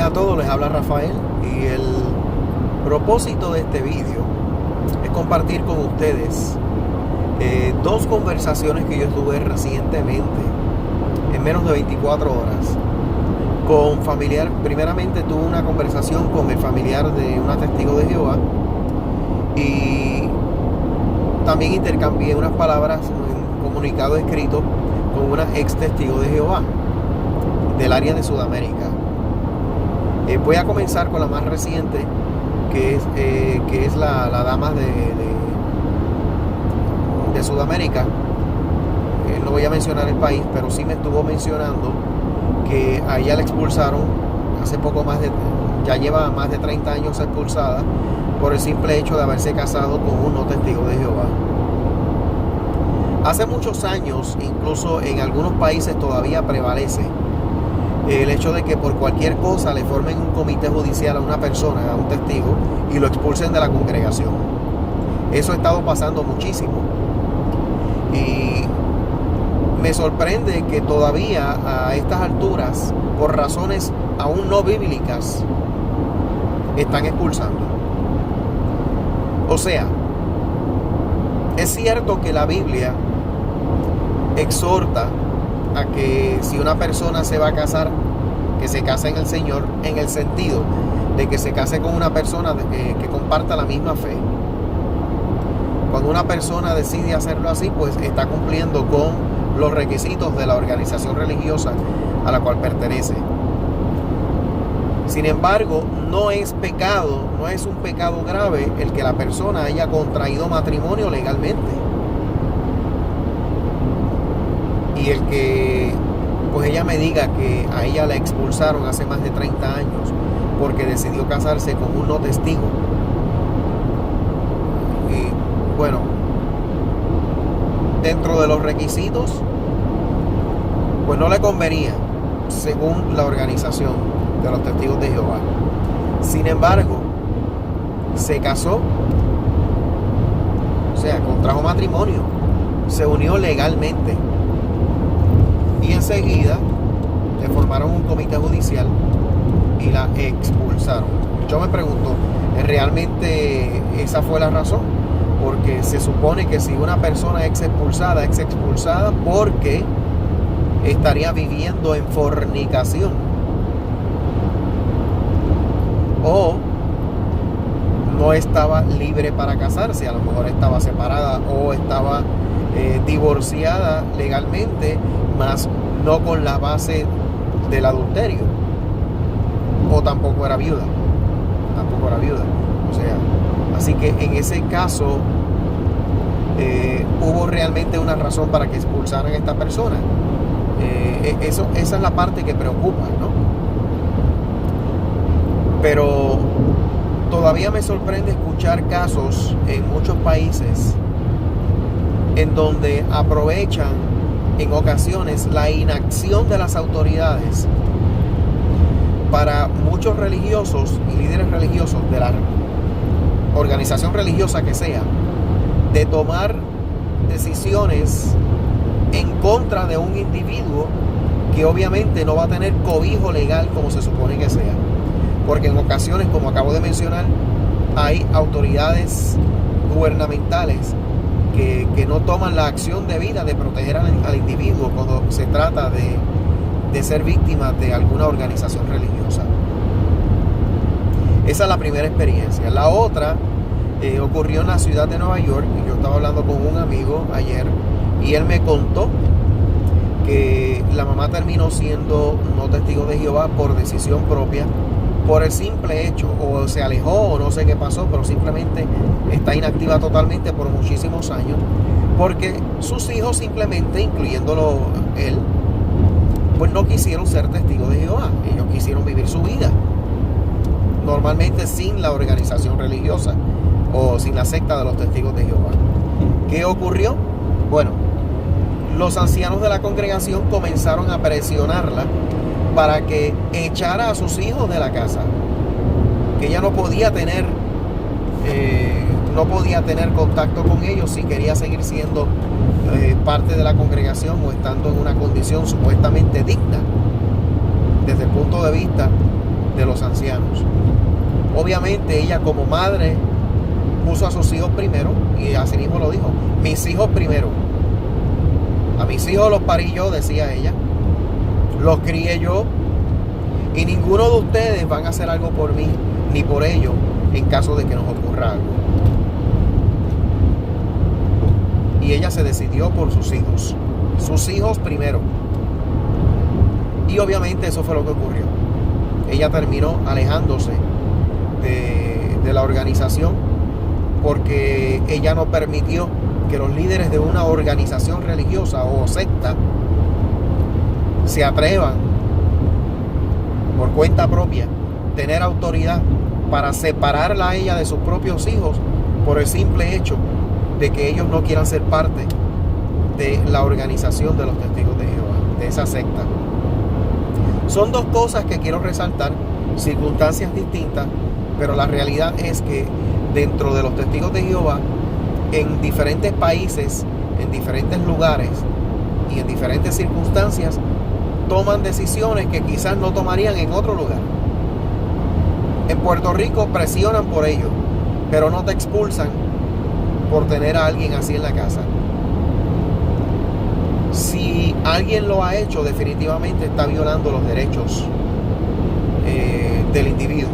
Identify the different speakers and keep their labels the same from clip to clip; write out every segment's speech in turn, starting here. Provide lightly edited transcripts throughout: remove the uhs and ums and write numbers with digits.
Speaker 1: días a todos, les habla Rafael y el propósito de este vídeo es compartir con ustedes dos conversaciones que yo tuve recientemente en menos de 24 horas con familiar. Primeramente tuve una conversación con el familiar de una testigo de Jehová y también intercambié unas palabras en comunicado escrito con una ex testigo de Jehová del área de Sudamérica. Voy a comenzar con la más reciente, que es la dama de Sudamérica. No voy a mencionar el país, pero sí me estuvo mencionando que a ella la expulsaron hace poco ya lleva más de 30 años expulsada por el simple hecho de haberse casado con un no testigo de Jehová. Hace muchos años, incluso en algunos países todavía prevalece el hecho de que por cualquier cosa le formen un comité judicial a una persona, a un testigo, y lo expulsen de la congregación. Eso ha estado pasando muchísimo. Y me sorprende que todavía a estas alturas, por razones aún no bíblicas, están expulsando. O sea, es cierto que la Biblia exhorta a que si una persona se va a casar, que se case en el Señor, en el sentido de que se case con una persona que comparta la misma fe. Cuando una persona decide hacerlo así, pues está cumpliendo con los requisitos de la organización religiosa a la cual pertenece. Sin embargo, no es un pecado grave el que la persona haya contraído matrimonio legalmente. Y el que pues ella me diga que a ella la expulsaron hace más de 30 años porque decidió casarse con un no testigo. Y bueno, dentro de los requisitos, pues no le convenía, según la organización de los testigos de Jehová. Sin embargo, se casó, o sea, contrajo matrimonio, se unió legalmente. Y enseguida le formaron un comité judicial y la expulsaron. Yo me pregunto, ¿realmente esa fue la razón? Porque se supone que si una persona es expulsada porque estaría viviendo en fornicación. O no estaba libre para casarse, a lo mejor estaba separada o estaba divorciada legalmente, más no con la base del adulterio, o tampoco era viuda, o sea, así que en ese caso hubo realmente una razón para que expulsaran a esta persona. Esa es la parte que preocupa, ¿no? Pero todavía me sorprende escuchar casos en muchos países en donde aprovechan en ocasiones la inacción de las autoridades para muchos religiosos y líderes religiosos de la organización religiosa que sea, de tomar decisiones en contra de un individuo que obviamente no va a tener cobijo legal como se supone que sea. Porque en ocasiones, como acabo de mencionar, hay autoridades gubernamentales que no toman la acción debida de proteger al individuo cuando se trata de ser víctima de alguna organización religiosa. Esa es la primera experiencia. La otra ocurrió en la ciudad de Nueva York. Yo estaba hablando con un amigo ayer y él me contó que la mamá terminó siendo no testigo de Jehová por decisión propia, por el simple hecho, o se alejó o no sé qué pasó, pero simplemente está inactiva totalmente por muchísimos años, porque sus hijos simplemente, incluyéndolo él, pues no quisieron ser testigos de Jehová. Ellos quisieron vivir su vida normalmente sin la organización religiosa o sin la secta de los testigos de Jehová. ¿Qué ocurrió? Bueno, los ancianos de la congregación comenzaron a presionarla para que echara a sus hijos de la casa, que ella no podía tener contacto con ellos si quería seguir siendo parte de la congregación o estando en una condición supuestamente digna desde el punto de vista de los ancianos. Obviamente ella como madre puso a sus hijos primero y así mismo lo dijo: mis hijos primero. A mis hijos los parí yo, decía ella, los crié yo, y ninguno de ustedes van a hacer algo por mí ni por ellos en caso de que nos ocurra algo. Y ella se decidió por sus hijos primero. Y obviamente eso fue lo que ocurrió. Ella terminó alejándose de la organización porque ella no permitió que los líderes de una organización religiosa o secta se atrevan por cuenta propia tener autoridad para separarla a ella de sus propios hijos por el simple hecho de que ellos no quieran ser parte de la organización de los testigos de Jehová, de esa secta. Son dos cosas que quiero resaltar, circunstancias distintas, pero la realidad es que dentro de los testigos de Jehová, en diferentes países, en diferentes lugares y en diferentes circunstancias, toman decisiones que quizás no tomarían en otro lugar. En Puerto Rico presionan por ello, pero no te expulsan por tener a alguien así en la casa. Si alguien lo ha hecho, definitivamente está violando los derechos del individuo.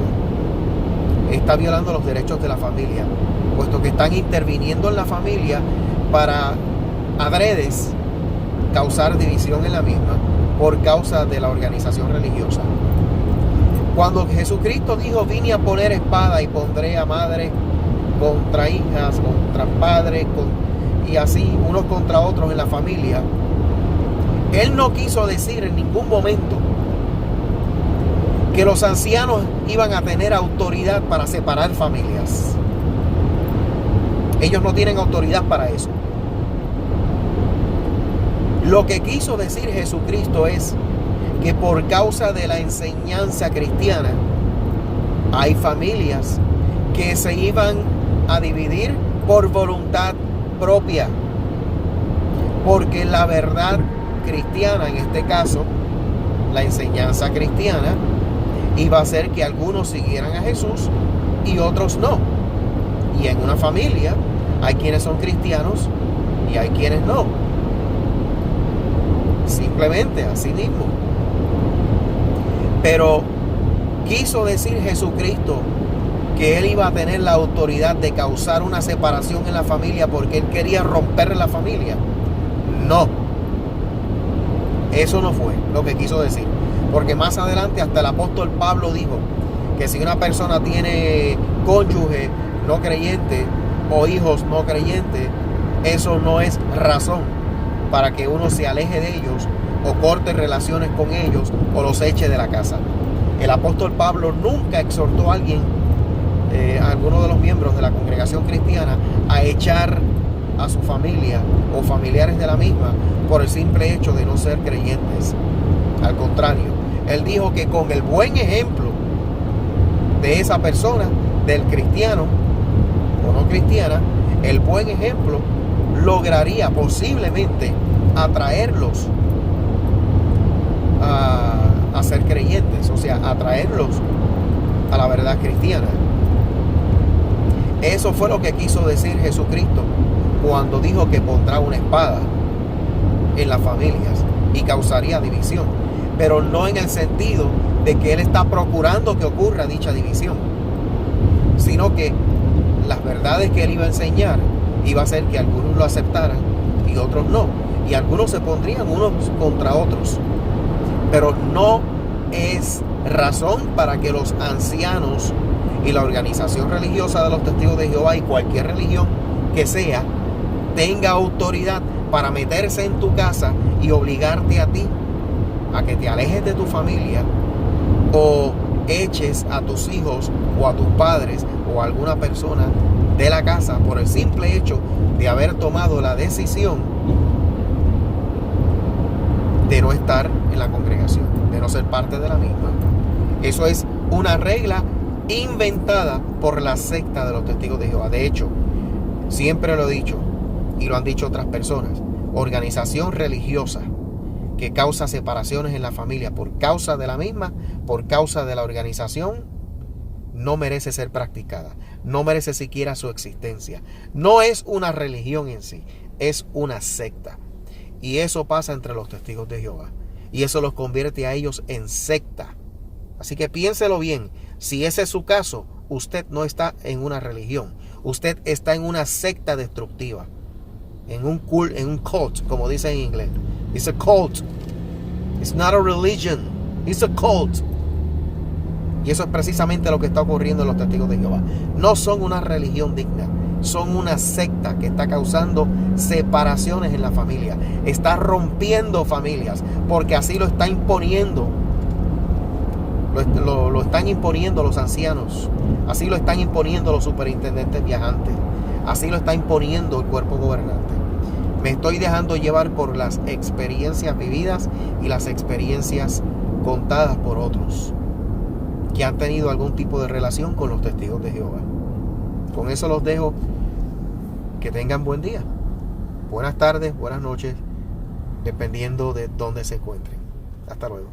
Speaker 1: Está violando los derechos de la familia, puesto que están interviniendo en la familia para adredes causar división en la misma por causa de la organización religiosa. Cuando Jesucristo dijo: vine a poner espada y pondré a madre contra hijas, contra padres, y así unos contra otros en la familia, Él no quiso decir en ningún momento que los ancianos iban a tener autoridad para separar familias. Ellos no tienen autoridad para eso. Lo que quiso decir Jesucristo es que por causa de la enseñanza cristiana hay familias que se iban a dividir por voluntad propia, porque la verdad cristiana, en este caso la enseñanza cristiana, iba a hacer que algunos siguieran a Jesús y otros no. Y en una familia hay quienes son cristianos y hay quienes no. Simplemente así mismo. Pero quiso decir Jesucristo que Él iba a tener la autoridad de causar una separación en la familia porque Él quería romper la familia. No. Eso no fue lo que quiso decir. Porque más adelante hasta el apóstol Pablo dijo que si una persona tiene cónyuge no creyente o hijos no creyentes, eso no es razón para que uno se aleje de ellos o corte relaciones con ellos o los eche de la casa. El apóstol Pablo nunca exhortó a alguien, a alguno de los miembros de la congregación cristiana, a echar a su familia o familiares de la misma por el simple hecho de no ser creyentes. Al contrario, él dijo que con el buen ejemplo de esa persona, del cristiano o no cristiana, el buen ejemplo lograría posiblemente atraerlos a ser creyentes, o sea, atraerlos a la verdad cristiana. Eso fue lo que quiso decir Jesucristo cuando dijo que pondrá una espada en las familias y causaría división, pero no en el sentido de que Él está procurando que ocurra dicha división, sino que las verdades que Él iba a enseñar iba a hacer que algunos lo aceptaran y otros no, y algunos se pondrían unos contra otros. Pero no es razón para que los ancianos y la organización religiosa de los testigos de Jehová y cualquier religión que sea tenga autoridad para meterse en tu casa y obligarte a ti a que te alejes de tu familia o eches a tus hijos o a tus padres o a alguna persona de la casa por el simple hecho de haber tomado la decisión de no estar en la congregación, de no ser parte de la misma. Eso es una regla inventada por la secta de los testigos de Jehová. De hecho, siempre lo he dicho y lo han dicho otras personas, organización religiosa que causa separaciones en la familia por causa de la misma, por causa de la organización, no merece ser practicada, no merece siquiera su existencia. No es una religión en sí, es una secta. Y eso pasa entre los testigos de Jehová. Y eso los convierte a ellos en secta. Así que piénselo bien. Si ese es su caso, usted no está en una religión. Usted está en una secta destructiva. En un cult, como dice en inglés. It's a cult. It's not a religion. It's a cult. Y eso es precisamente lo que está ocurriendo en los testigos de Jehová. No son una religión digna. Son una secta que está causando separaciones en la familia. Está rompiendo familias. Porque así lo está imponiendo. Lo están imponiendo los ancianos. Así lo están imponiendo los superintendentes viajantes. Así lo está imponiendo el cuerpo gobernante. Me estoy dejando llevar por las experiencias vividas y las experiencias contadas por otros que han tenido algún tipo de relación con los testigos de Jehová. Con eso los dejo. Que tengan buen día. Buenas tardes, buenas noches, dependiendo de dónde se encuentren. Hasta luego.